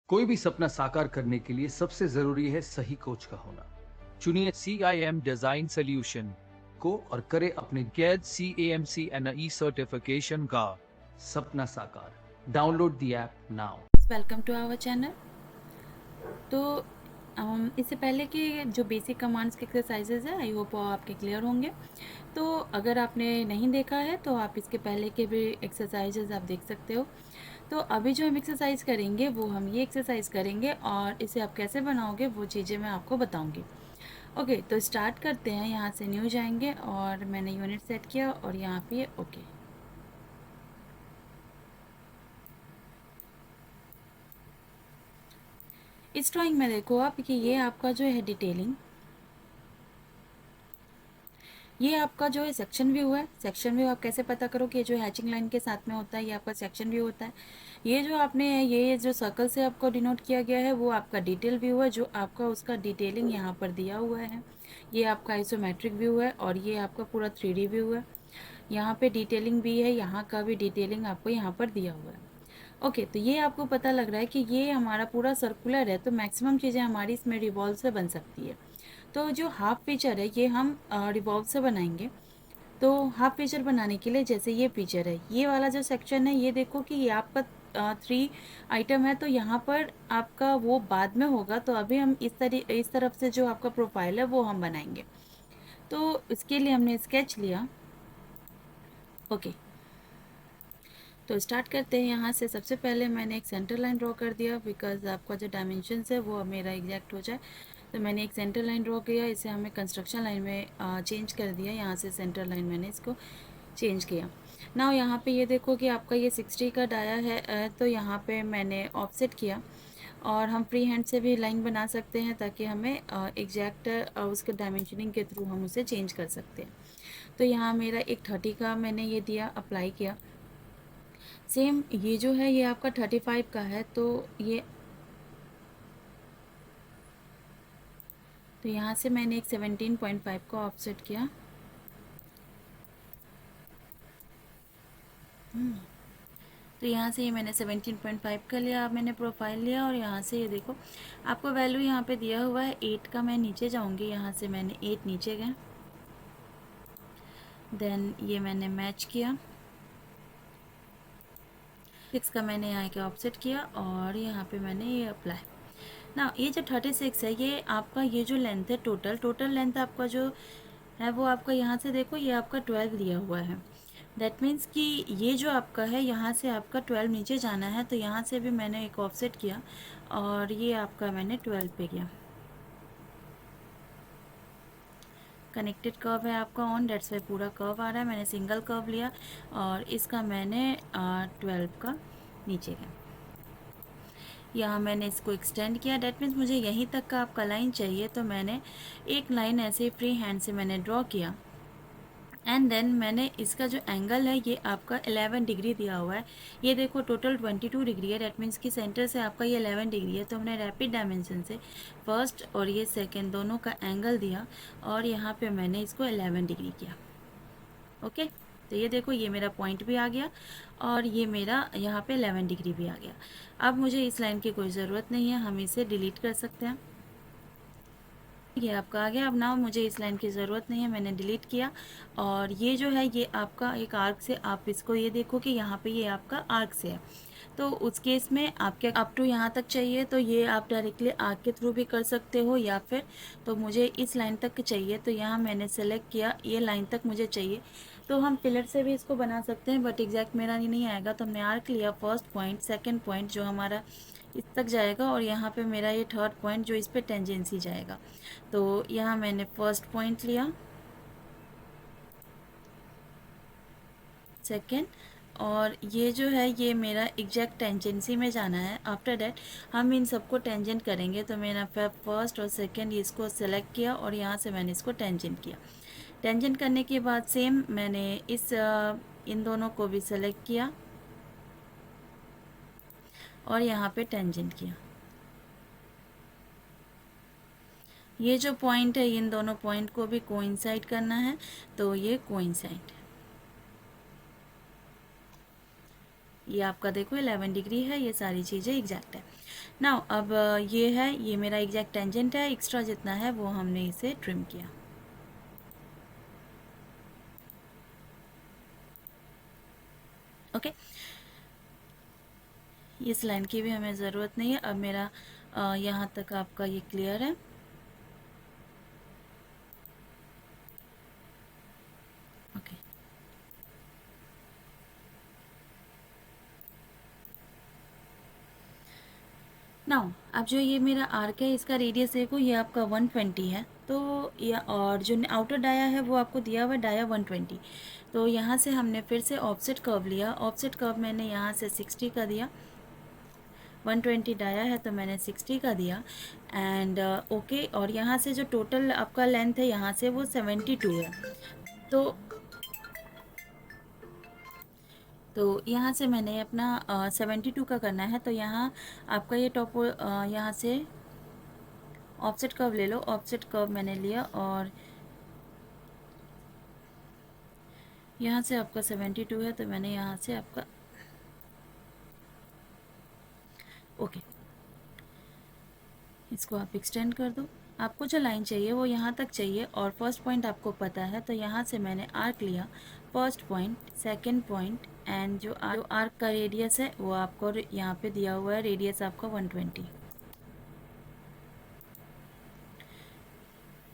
कोई भी सपना साकार करने के लिए सबसे जरूरी है सही कोच का होना। चुनिए CIM डिजाइन सोल्यूशन को और करें अपने कैद CAMC NE सर्टिफिकेशन का सपना साकार। Download the app now. Welcome to our channel. तो इससे पहले कि जो बेसिक कमांड्स के एक्सरसाइजेज है, आई होप आपके क्लियर होंगे। तो अगर आपने नहीं देखा है तो आप इसके पहले के भी एक्सरसाइजेज आप देख सकते हो। तो अभी जो हम एक्सरसाइज करेंगे वो हम ये एक्सरसाइज करेंगे और इसे आप कैसे बनाओगे वो चीज़ें मैं आपको बताऊंगी। ओके, तो स्टार्ट करते हैं। यहाँ से न्यू जाएंगे और मैंने यूनिट सेट किया और यहाँ पे ओके। इस ड्राइंग में देखो आप कि ये आपका जो है डिटेलिंग, ये आपका जो है सेक्शन व्यू है। सेक्शन व्यू आप कैसे पता करो कि जो हैचिंग लाइन के साथ में होता है ये आपका सेक्शन व्यू होता है। ये जो आपने ये जो सर्कल से आपको डिनोट किया गया है वो आपका डिटेल व्यू है, जो आपका उसका डिटेलिंग यहाँ पर दिया हुआ है। ये आपका आइसोमेट्रिक व्यू है और ये आपका पूरा 3D व्यू है। यहाँ पे डिटेलिंग भी है, यहाँ का भी डिटेलिंग आपको यहाँ पर दिया हुआ है। ओके, तो ये आपको पता लग रहा है कि ये हमारा पूरा सर्कुलर है, तो मैक्सिमम चीज़ें हमारी इसमें रिवॉल्व से बन सकती है। तो जो हाफ फीचर है ये हम रिवॉल्व से बनाएंगे। तो हाफ फीचर बनाने के लिए जैसे ये फीचर है, ये वाला जो सेक्शन है, ये देखो कि ये आपका 3 आइटम है, तो यहाँ पर आपका वो बाद में होगा। तो अभी हम इस तरफ से जो आपका प्रोफाइल है वो हम बनाएंगे। तो इसके लिए हमने स्केच लिया। ओके, तो स्टार्ट करते हैं यहाँ से। सबसे पहले मैंने एक सेंटर लाइन ड्रॉ कर दिया, बिकॉज आपका जो डायमेंशंस है वो मेरा एग्जैक्ट हो जाए। तो मैंने एक सेंटर लाइन ड्रॉ किया, इसे हमें कंस्ट्रक्शन लाइन में चेंज कर दिया। यहाँ से सेंटर लाइन मैंने इसको चेंज किया। नाउ यहाँ पे ये देखो कि आपका ये 60 का डाया है, तो यहाँ पे मैंने ऑफसेट किया। और हम फ्री हैंड से भी लाइन बना सकते हैं ताकि हमें एग्जैक्ट उसके डायमेंशनिंग के थ्रू हम उसे चेंज कर सकते हैं। तो यहाँ मेरा एक 30 का मैंने ये दिया, अप्लाई किया। सेम ये जो है ये आपका 35 का है, तो यहाँ से मैंने एक 17.5 का ऑफसेट किया। तो यहाँ से ये मैंने 17.5 का लिया। अब मैंने प्रोफाइल लिया और यहाँ से ये देखो आपको वैल्यू यहाँ पे दिया हुआ है 8 का। मैं नीचे जाऊँगी, यहाँ से मैंने 8 नीचे गए। देन ये मैंने मैच किया। 6 का मैंने यहाँ के ऑफसेट किया और यहाँ पे मैंने ये अप्लाई ना। ये जो 36 है ये आपका, ये जो लेंथ है टोटल लेंथ आपका जो है वो आपका यहाँ से देखो ये आपका 12 दिया हुआ है। दैट मीन्स कि ये जो आपका है यहाँ से आपका 12 नीचे जाना है। तो यहाँ से भी मैंने एक ऑफसेट किया और ये आपका मैंने 12 पे किया। कनेक्टेड कर्व है आपका ऑन, डेट्स वाई पूरा कर्व आ रहा है। मैंने सिंगल कर्व लिया और इसका मैंने 12 का नीचे गया। यहाँ मैंने इसको एक्सटेंड किया। डेट मीन्स मुझे यहीं तक का आपका लाइन चाहिए, तो मैंने एक लाइन ऐसे फ्री हैंड से मैंने ड्रॉ किया। एंड देन मैंने इसका जो एंगल है ये आपका 11 डिग्री दिया हुआ है। ये देखो टोटल 22 डिग्री है। डेट मीन्स कि सेंटर से आपका ये 11 डिग्री है। तो हमने रैपिड डायमेंशन से फर्स्ट और ये सेकेंड दोनों का एंगल दिया और यहाँ पे मैंने इसको 11 डिग्री किया। ओके, तो ये देखो ये मेरा पॉइंट भी आ गया और ये मेरा यहाँ पे 11 डिग्री भी आ गया। अब मुझे इस लाइन की कोई ज़रूरत नहीं है, हम इसे डिलीट कर सकते हैं। ये आपका आ गया। अब ना मुझे इस लाइन की ज़रूरत नहीं है, मैंने डिलीट किया। और ये जो है ये आपका एक आर्क से, आप इसको ये देखो कि यहाँ पे ये आपका आर्क से है। तो उस केस में आपके अप टू यहाँ तक चाहिए तो ये आप डायरेक्टली आर्क के थ्रू भी कर सकते हो, या फिर तो मुझे इस लाइन तक चाहिए तो यहाँ मैंने सेलेक्ट किया, ये लाइन तक मुझे चाहिए। तो हम पिलर से भी इसको बना सकते हैं, बट एग्जैक्ट मेरा नहीं आएगा। तो हमने आर्क लिया, फर्स्ट पॉइंट, सेकेंड पॉइंट जो हमारा इस तक जाएगा और यहाँ पे मेरा ये थर्ड पॉइंट जो इस पे टेंजेंसी जाएगा। तो यहाँ मैंने फर्स्ट पॉइंट लिया, सेकेंड, और ये जो है ये मेरा एग्जैक्ट टेंजेंसी में जाना है। आफ्टर दैट हम इन सबको टेंजेंट करेंगे। तो मैंने फर्स्ट और सेकेंड इसको सेलेक्ट किया और यहाँ से मैंने इसको टेंजेंट किया। टेंजेंट करने के बाद सेम मैंने इन दोनों को भी सेलेक्ट किया और यहाँ पे टेंजेंट किया। ये जो पॉइंट है इन दोनों पॉइंट को भी कोइंसाइड करना है, तो ये कोइंसाइड। ये आपका देखो 11 डिग्री है, ये सारी चीज़ें एग्जैक्ट है। नाउ अब ये है, ये मेरा एग्जैक्ट टेंजेंट है, एक्स्ट्रा जितना है वो हमने इसे ट्रिम किया। ओके, इस लाइन की भी हमें ज़रूरत नहीं है। अब मेरा यहाँ तक आपका ये क्लियर है। ओके, नाउ अब जो ये मेरा आर्क है, इसका रेडियस देखो, ये आपका 120 है। तो ये, और जो आउटर डाया है वो आपको दिया हुआ है डाया 120। तो यहाँ से हमने फिर से ऑफसेट कर्व लिया। ऑफसेट कर्व मैंने यहाँ से 60 का दिया, 120 डाया है तो मैंने 60 का दिया। एंड ओके, और यहाँ से जो टोटल आपका लेंथ है यहाँ से वो 72 है। तो यहाँ से मैंने अपना 72 का करना है। तो यहाँ आपका ये टॉप यहाँ से ऑफसेट कर्व ले लो। ऑफसेट कर्व मैंने लिया और यहाँ से आपका 72 है तो मैंने यहाँ से आपका ओके, इसको आप एक्सटेंड कर दो। आपको जो लाइन चाहिए वो यहाँ तक चाहिए और फर्स्ट पॉइंट आपको पता है, तो यहाँ से मैंने आर्क लिया। First point, second point, and जो आर्क का रेडियस है वो आपको यहाँ पे दिया हुआ है, रेडियस आपका 120।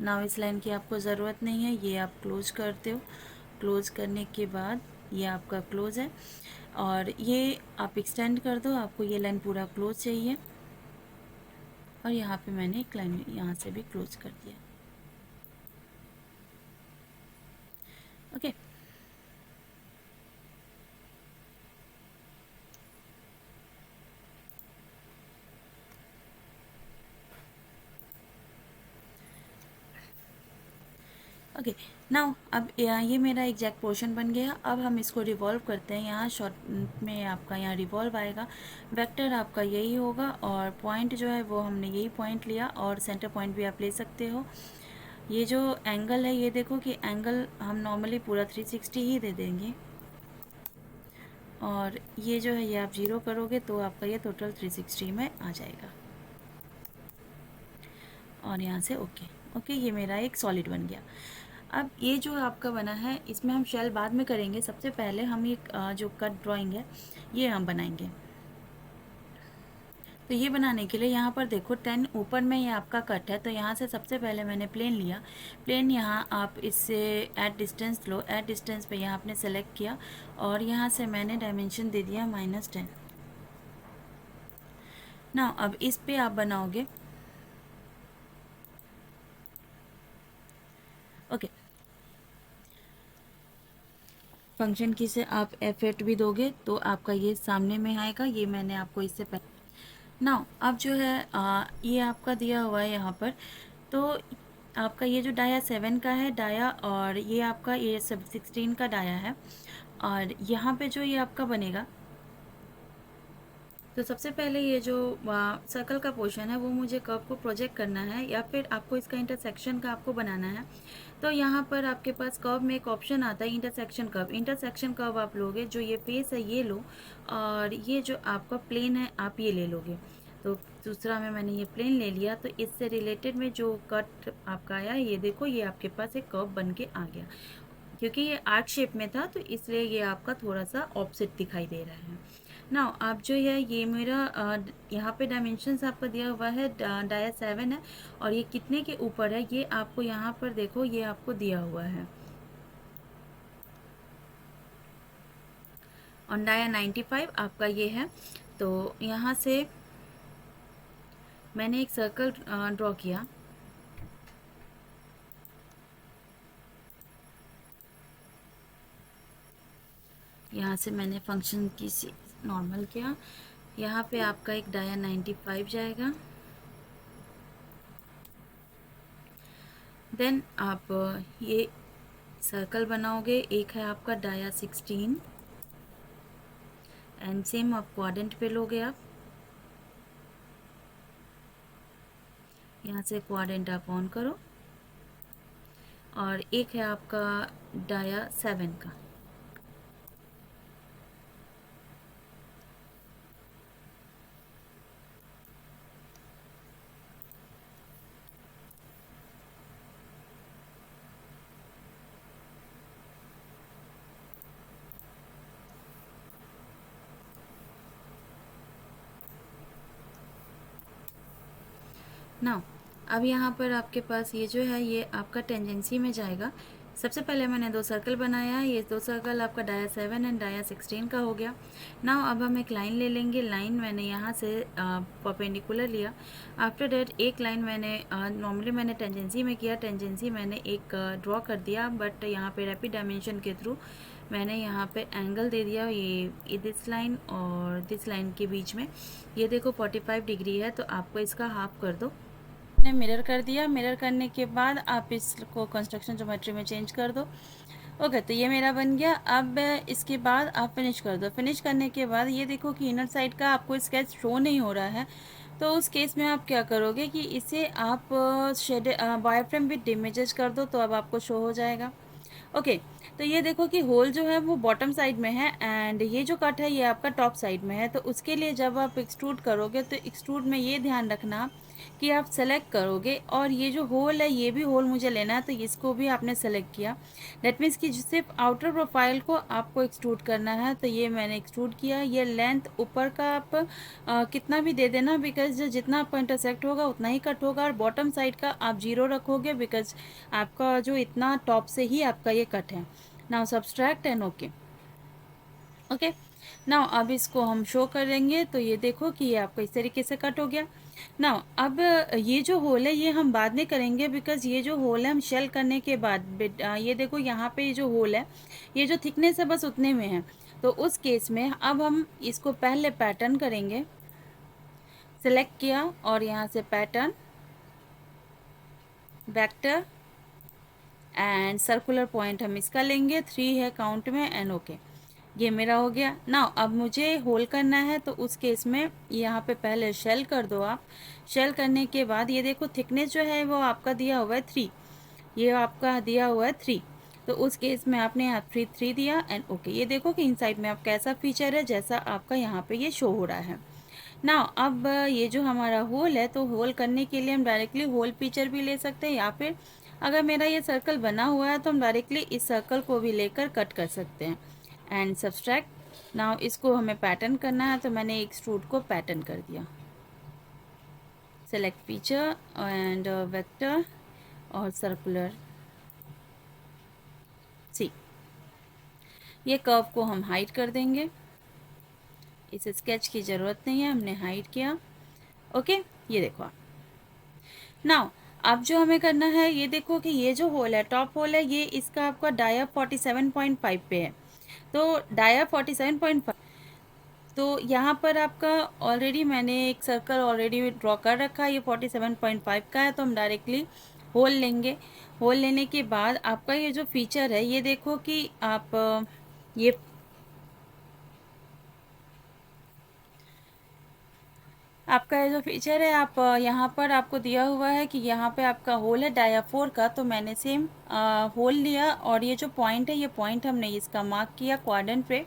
नाउ इस लाइन की आपको ज़रूरत नहीं है, ये आप क्लोज करते हो। क्लोज करने के बाद ये आपका क्लोज है और ये आप एक्सटेंड कर दो। आपको ये लाइन पूरा क्लोज चाहिए और यहाँ पे मैंने एक लाइन यहाँ से भी क्लोज कर दिया। ओके, ओके, नाउ अब ये मेरा एग्जैक्ट पोर्शन बन गया। अब हम इसको रिवॉल्व करते हैं। यहाँ शॉर्ट में आपका यहाँ रिवॉल्व आएगा। वेक्टर आपका यही होगा और पॉइंट जो है वो हमने यही पॉइंट लिया और सेंटर पॉइंट भी आप ले सकते हो। ये जो एंगल है, ये देखो कि एंगल हम नॉर्मली पूरा 360 ही दे देंगे और ये जो है ये आप 0 करोगे तो आपका ये टोटल 360 में आ जाएगा। और यहाँ से ओके, ओके, ये मेरा एक सॉलिड बन गया। अब ये जो आपका बना है इसमें हम शेल बाद में करेंगे। सबसे पहले हम एक जो कट ड्राइंग है ये हम बनाएंगे। तो ये बनाने के लिए यहाँ पर देखो 10 ऊपर में ये आपका कट है। तो यहाँ से सबसे पहले मैंने प्लेन लिया। प्लेन यहाँ आप इससे ऐड डिस्टेंस लो। ऐड डिस्टेंस पे यहाँ आपने सेलेक्ट किया और यहाँ से मैंने डायमेंशन दे दिया -10। ना अब इस पे आप बनाओगे। ओके, फंक्शन की से आप F8 भी दोगे तो आपका ये सामने में आएगा। ये मैंने आपको इससे पहले नाउ अब जो है ये आपका दिया हुआ है यहाँ पर। तो आपका ये जो डाया 7 का है डाया और ये आपका ये सब 16 का डाया है। और यहाँ पे जो ये आपका बनेगा, तो सबसे पहले ये जो सर्कल का पोर्शन है वो मुझे कर्व को प्रोजेक्ट करना है या फिर आपको इसका इंटरसेक्शन का आपको बनाना है। तो यहाँ पर आपके पास कर्व में एक ऑप्शन आता है इंटरसेक्शन कर्व। इंटरसेक्शन कर्व आप लोगे, जो ये फेस है ये लो और ये जो आपका प्लेन है आप ये ले लोगे। तो दूसरा में मैंने ये प्लेन ले लिया। तो इससे रिलेटेड में जो कट आपका आया ये देखो, ये आपके पास एक कर्व बन के आ गया। क्योंकि ये आर्क शेप में था तो इसलिए ये आपका थोड़ा सा ऑफसेट दिखाई दे रहा है। नाउ आप जो है ये मेरा यहाँ पे डायमेंशंस आपका दिया हुआ है डाया 7 है और ये कितने के ऊपर है ये आपको यहाँ पर देखो ये आपको दिया हुआ है। और डाया 95 आपका ये है। तो यहाँ से मैंने एक सर्कल ड्रॉ किया। यहाँ से मैंने फंक्शन की नॉर्मल किया। यहाँ पे आपका एक डाया 95 जाएगा। देन आप ये सर्कल बनाओगे। एक है आपका डाया 16 एंड सेम आप क्वाड्रेंट पे लोगे। आप यहाँ से क्वाड्रेंट आप ऑन करो और एक है आपका डाया 7 का। नाउ अब यहाँ पर आपके पास ये जो है ये आपका टेंजेंसी में जाएगा। सबसे पहले मैंने 2 सर्कल बनाया, ये 2 सर्कल आपका डाया 7 एंड डाया 16 का हो गया। नाउ अब हम एक लाइन ले लेंगे। लाइन मैंने यहाँ से परपेंडिकुलर लिया। आफ्टर डेट एक लाइन मैंने नॉर्मली मैंने टेंजेंसी में किया, टेंजेंसी मैंने एक ड्रॉ कर दिया, बट यहाँ पे रैपिड डायमेंशन के थ्रू मैंने यहाँ पे एंगल दे दिया ये दिस लाइन और दिस लाइन के बीच में। ये देखो 45 डिग्री है, तो आपको इसका हाफ कर दो। ने मिरर कर दिया। मिरर करने के बाद आप इसको कंस्ट्रक्शन ज्योमेट्री में चेंज कर दो। ओके, तो ये मेरा बन गया। अब इसके बाद आप फिनिश कर दो। फिनिश करने के बाद ये देखो कि इनर साइड का आपको स्केच शो नहीं हो रहा है, तो उस केस में आप क्या करोगे कि इसे आप शेड वायरफ्रेम विद इमेजेस कर दो, तो अब आपको शो हो जाएगा। ओके, तो ये देखो कि होल जो है वो बॉटम साइड में है एंड ये जो कट है ये आपका टॉप साइड में है। तो उसके लिए जब आप एक्सट्रूड करोगे तो एक्सट्रूड में ये ध्यान रखना कि आप सेलेक्ट करोगे और ये जो होल है ये भी होल मुझे लेना है, तो इसको भी आपने सेलेक्ट किया। दैट मीन्स कि सिर्फ आउटर प्रोफाइल को आपको एक्सट्रूड करना है, तो ये मैंने एक्सट्रूड किया। ये लेंथ ऊपर का आप कितना भी दे देना, बिकॉज जितना आपका इंटरसेक्ट होगा उतना ही कट होगा, और बॉटम साइड का आप 0 रखोगे बिकॉज आपका जो इतना टॉप से ही आपका ये कट है। Now subtract and okay. Okay, now अब इसको हम शो करेंगे, तो ये देखो कि ये आपका इस तरीके से कट हो गया। नाउ अब ये जो होल है ये हम बाद में करेंगे, बिकॉज ये जो होल है हम शेल करने के बाद ये देखो यहाँ पे ये जो होल है ये जो थिकनेस है बस उतने में है, तो उस केस में अब हम इसको पहले पैटर्न करेंगे। सेलेक्ट किया और यहाँ से pattern, vector and circular point हम इसका लेंगे, 3 है काउंट में एंड ओके। ये मेरा हो गया। नाउ अब मुझे होल करना है, तो उस केस में यहाँ पे पहले शेल कर दो आप। शेल करने के बाद ये देखो थिकनेस जो है वो आपका दिया हुआ है 3, ये आपका दिया हुआ है 3, तो उस केस में आपने यहाँ 3 दिया एंड ओके। ये देखो कि इनसाइड में आप कैसा फीचर है जैसा आपका यहाँ पे ये शो हो रहा है। नाउ अब ये जो हमारा होल है, तो होल करने के लिए हम डायरेक्टली होल फीचर भी ले सकते हैं, या फिर अगर मेरा ये सर्कल बना हुआ है तो हम डायरेक्टली इस सर्कल को भी लेकर कट कर सकते हैं एंड सब्सट्रैक्ट। नाउ इसको हमें पैटर्न करना है, तो मैंने एक्सट्रूड को पैटर्न कर दिया। सेलेक्ट फीचर एंड वेक्टर और सर्कुलर सी। ये कर्व को हम हाइड कर देंगे, इस स्केच की ज़रूरत नहीं है, हमने हाइड किया। ओके, ये देखो आप। नाउ अब जो हमें करना है, ये देखो कि ये जो होल है टॉप होल है ये इसका आपका डाया 47.5 पे है, तो डाया 47.5, तो यहाँ पर आपका ऑलरेडी मैंने एक सर्कल ऑलरेडी ड्रॉ कर रखा है, ये 47.5 का है, तो हम डायरेक्टली होल लेंगे। होल लेने के बाद आपका ये जो फीचर है ये देखो कि आप ये आपका ये जो फीचर है आप यहाँ पर आपको दिया हुआ है कि यहाँ पे आपका होल है डाया 4 का, तो मैंने सेम होल लिया और ये जो पॉइंट है ये पॉइंट हमने इसका मार्क किया क्वाड्रेंट पे,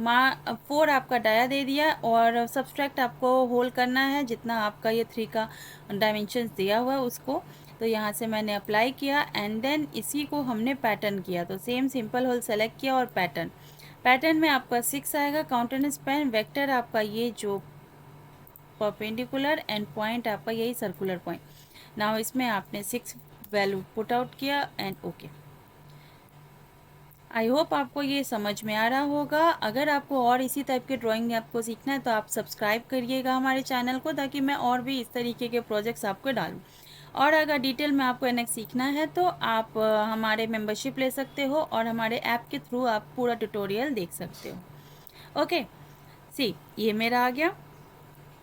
4 आपका डाया दे दिया और सब्सट्रैक्ट आपको होल करना है जितना आपका ये 3 का डायमेंशन दिया हुआ है उसको। तो यहाँ से मैंने अप्लाई किया एंड देन इसी को हमने पैटर्न किया, तो सेम सिंपल होल सेलेक्ट किया और पैटर्न। पैटर्न में आपका 6 आएगा काउंटर स्पैन, वेक्टर आपका ये जो परपेंडिकुलर एंड पॉइंट आपका यही सर्कुलर पॉइंट। नाउ इसमें आपने 6 वैल्यू पुट आउट किया एंड ओके। आई होप आपको ये समझ में आ रहा होगा। अगर आपको और इसी टाइप के ड्राइंग आपको सीखना है तो आप सब्सक्राइब करिएगा हमारे चैनल को, ताकि मैं और भी इस तरीके के प्रोजेक्ट्स आपको डालूँ। और अगर डिटेल में आपको एनएक्स सीखना है तो आप हमारे मेंबरशिप ले सकते हो और हमारे ऐप के थ्रू आप पूरा ट्यूटोरियल देख सकते हो। ओके, सी ये मेरा आ गया।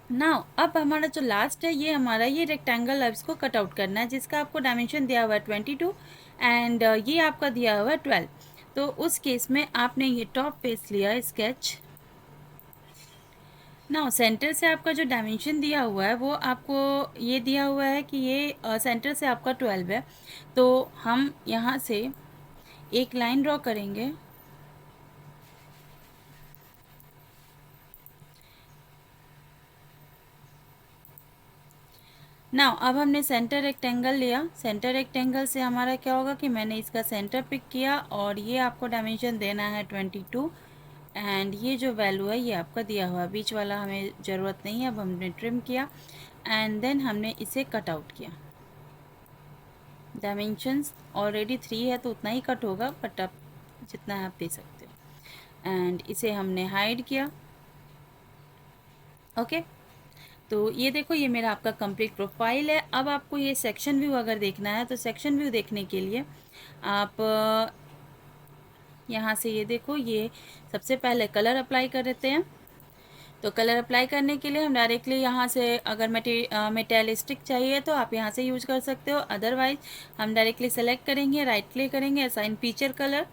नाउ अब हमारा जो लास्ट है ये हमारा ये रेक्टेंगल है, इसको कट आउट करना है, जिसका आपको डायमेंशन दिया हुआ है 22 एंड ये आपका दिया हुआ है 12। तो उस केस में आपने ये टॉप फेस लिया स्केच। नाउ सेंटर से आपका जो डायमेंशन दिया हुआ है वो आपको ये दिया हुआ है कि ये सेंटर से आपका 12 है, तो हम यहाँ से एक लाइन ड्रॉ करेंगे। नाउ अब हमने सेंटर रेक्टेंगल लिया, सेंटर रेक्टेंगल से हमारा क्या होगा कि मैंने इसका सेंटर पिक किया और ये आपको डायमेंशन देना है 22 एंड ये जो वैल्यू है ये आपका दिया हुआ है, बीच वाला हमें ज़रूरत नहीं है। अब हमने ट्रिम किया एंड देन हमने इसे कट आउट किया। डायमेंशंस ऑलरेडी 3 है तो उतना ही कट होगा, बट आप जितना है आप दे सकते हो। एंड इसे हमने हाइड किया। ओके, तो ये देखो ये मेरा आपका कंप्लीट प्रोफाइल है। अब आपको ये सेक्शन व्यू अगर देखना है तो सेक्शन व्यू देखने के लिए आप यहाँ से ये देखो, ये सबसे पहले कलर अप्लाई कर देते हैं। तो कलर अप्लाई करने के लिए हम डायरेक्टली यहाँ से, अगर मेटेलिस्टिक चाहिए तो आप यहाँ से यूज कर सकते हो, अदरवाइज हम डायरेक्टली सेलेक्ट करेंगे, राइट क्लिक करेंगे, असाइन फीचर कलर,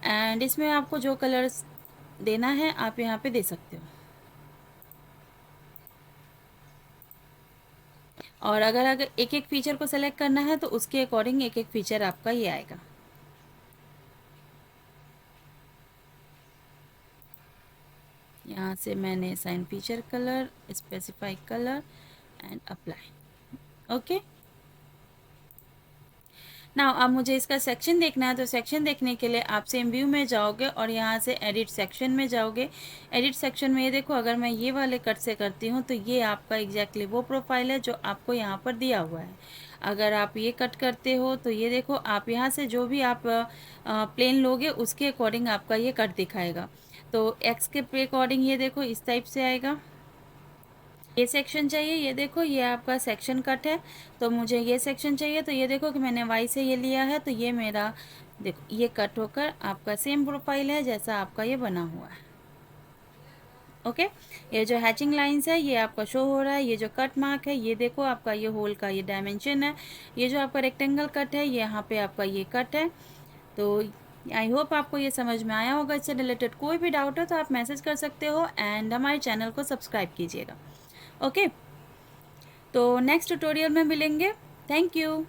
एंड इसमें आपको जो कलर्स देना है आप यहाँ पे दे सकते हो। और अगर एक एक फीचर को सेलेक्ट करना है तो उसके अकॉर्डिंग एक एक फीचर आपका ये आएगा। यहाँ से मैंने assign feature colour, specify colour and apply. Okay, ना अब मुझे इसका सेक्शन देखना है, तो सेक्शन देखने के लिए आप सेम व्यू में जाओगे और यहाँ से एडिट सेक्शन में जाओगे। एडिट सेक्शन में ये देखो, अगर मैं ये वाले कट से करती हूँ तो ये आपका एग्जैक्टली वो प्रोफाइल है जो आपको यहाँ पर दिया हुआ है। अगर आप ये कट करते हो तो ये देखो, आप यहाँ से जो भी आप प्लेन लोगे उसके अकॉर्डिंग आपका ये कट दिखाएगा। तो एक्स के अकॉर्डिंग ये देखो इस टाइप से आएगा। ये सेक्शन चाहिए, ये देखो ये आपका सेक्शन कट है, तो मुझे ये सेक्शन चाहिए, तो ये देखो कि मैंने वाई से ये लिया है, तो ये मेरा देखो ये कट होकर आपका सेम प्रोफाइल है जैसा आपका ये बना हुआ है। ओके, ये जो हैचिंग लाइंस है ये आपका शो हो रहा है। ये जो कट मार्क है ये देखो आपका ये होल का ये डायमेंशन है। ये जो आपका रेक्टेंगल कट है यहाँ पे आपका ये कट है। तो आई होप आपको ये समझ में आया होगा। इससे रिलेटेड कोई भी डाउट हो तो आप मैसेज कर सकते हो एंड हमारे चैनल को सब्सक्राइब कीजिएगा। ओके, तो नेक्स्ट ट्यूटोरियल में मिलेंगे। Thank you.